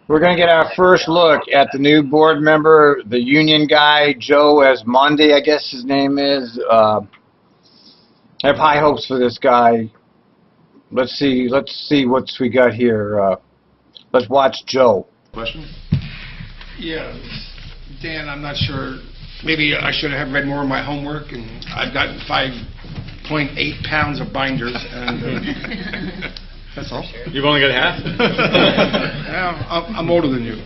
We're going to get our first look at the new board member, the union guy, Joe Esmonde, I guess his name is. I have high hopes for this guy. Let's see what we got here. Let's watch Joe. Question? Yeah, Dan, I'm not sure. Maybe I should have read more of my homework, and I've gotten 5.8 pounds of binders, and that's all. You've only got half? I'm older than you.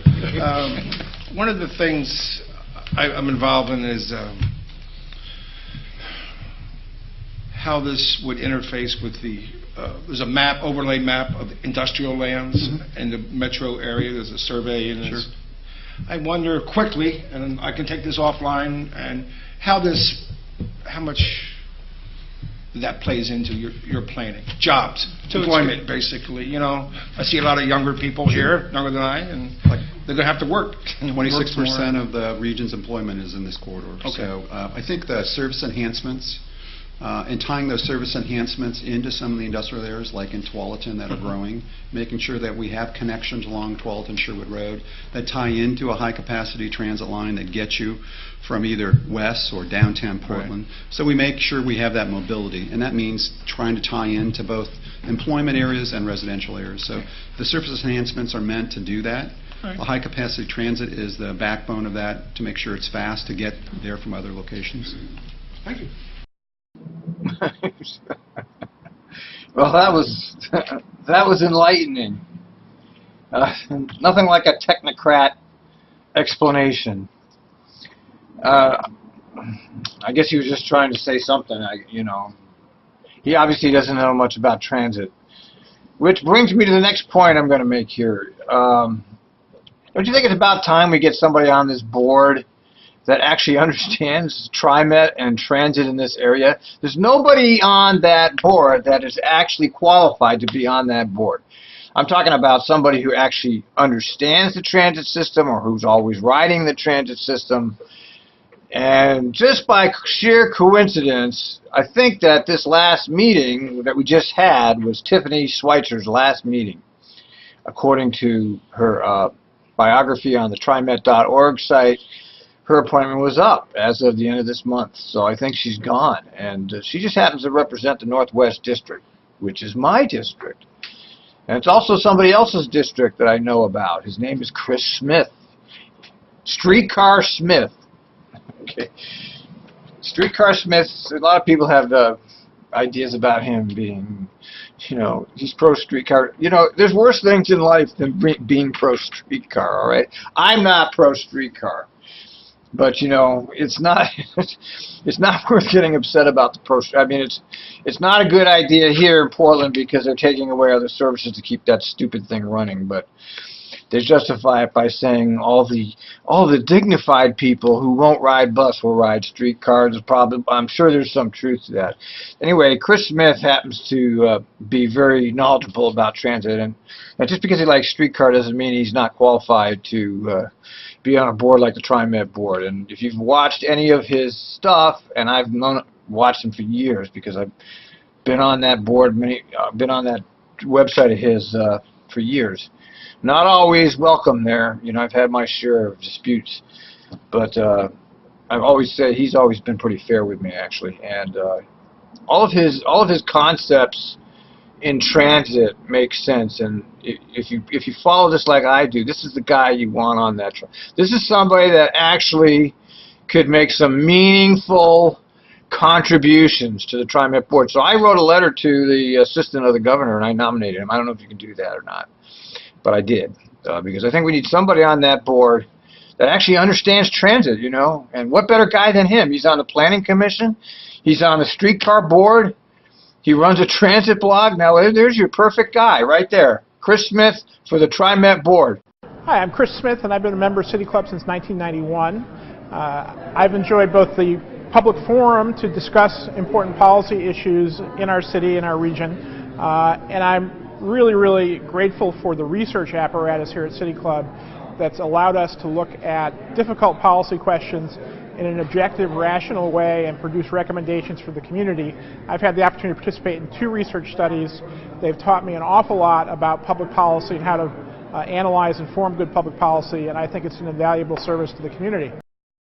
One of the things I'm involved in is how this would interface with the, there's a map, overlay map of industrial lands in the metro area. There's a survey, and I wonder quickly, and I can take this offline, and how much that plays into your planning. Jobs, employment, basically. You know, I see a lot of younger people here, younger than I, and they're going to have to work. 26% of the region's employment is in this corridor. Okay. So I think the service enhancements, and tying those service enhancements into some of the industrial areas like in Tualatin that are growing, making sure that we have connections along Tualatin-Sherwood Road that tie into a high-capacity transit line that gets you from either west or downtown Portland. Right. So we make sure we have that mobility, and that means trying to tie into both employment areas and residential areas. So the surface enhancements are meant to do that. Right. The high-capacity transit is the backbone of that to make sure it's fast to get there from other locations. Thank you. Well, that was enlightening. Nothing like a technocrat explanation. I guess he was just trying to say something. You know, he obviously doesn't know much about transit, which brings me to the next point I'm going to make here. Don't you think it's about time we get somebody on this board that actually understands trimet and transit in this area? There's nobody on that board that is actually qualified to be on that board. I'm talking about somebody who actually understands the transit system or who's always riding the transit system. And just by sheer coincidence, I think that this last meeting that we just had was Tiffany Schweitzer's last meeting, according to her biography on the trimet.org site. Her appointment was up as of the end of this month, so I think she's gone. And she just happens to represent the Northwest District, which is my district. And it's also somebody else's district that I know about. His name is Chris Smith. Streetcar Smith. Okay. Streetcar Smith, a lot of people have ideas about him being, you know, he's pro-streetcar. You know, there's worse things in life than being pro-streetcar, all right? I'm not pro-streetcar. But you know, it's not worth getting upset about the I mean, it's not a good idea here in Portland because they're taking away other services to keep that stupid thing running. But they justify it by saying all the dignified people who won't ride bus will ride streetcars. I'm sure there's some truth to that. Anyway, Chris Smith happens to be very knowledgeable about transit, and just because he likes streetcar doesn't mean he's not qualified to be on a board like the TriMet board. And if you've watched any of his stuff, and I've watched him for years because I've been on that board, been on that website of his for years. Not always welcome there. You know, I've had my share of disputes, but I've always said he's always been pretty fair with me, actually. And all of his concepts in transit makes sense. And if you follow this like I do, this is the guy you want on that. This is somebody that actually could make some meaningful contributions to the TriMet board. So I wrote a letter to the assistant of the governor, and I nominated him. I don't know if you can do that or not, but I did, because I think we need somebody on that board that actually understands transit, you know. And what better guy than him? He's on the Planning Commission. He's on the streetcar board. He runs a transit blog. Now, there's your perfect guy right there. Chris Smith for the TriMet board. Hi, I'm Chris Smith, and I've been a member of City Club since 1991. I've enjoyed both the public forum to discuss important policy issues in our city and our region, and I'm really grateful for the research apparatus here at City Club that's allowed us to look at difficult policy questions in an objective, rational way and produce recommendations for the community. I've had the opportunity to participate in 2 research studies. They've taught me an awful lot about public policy and how to analyze and form good public policy, and I think it's an invaluable service to the community.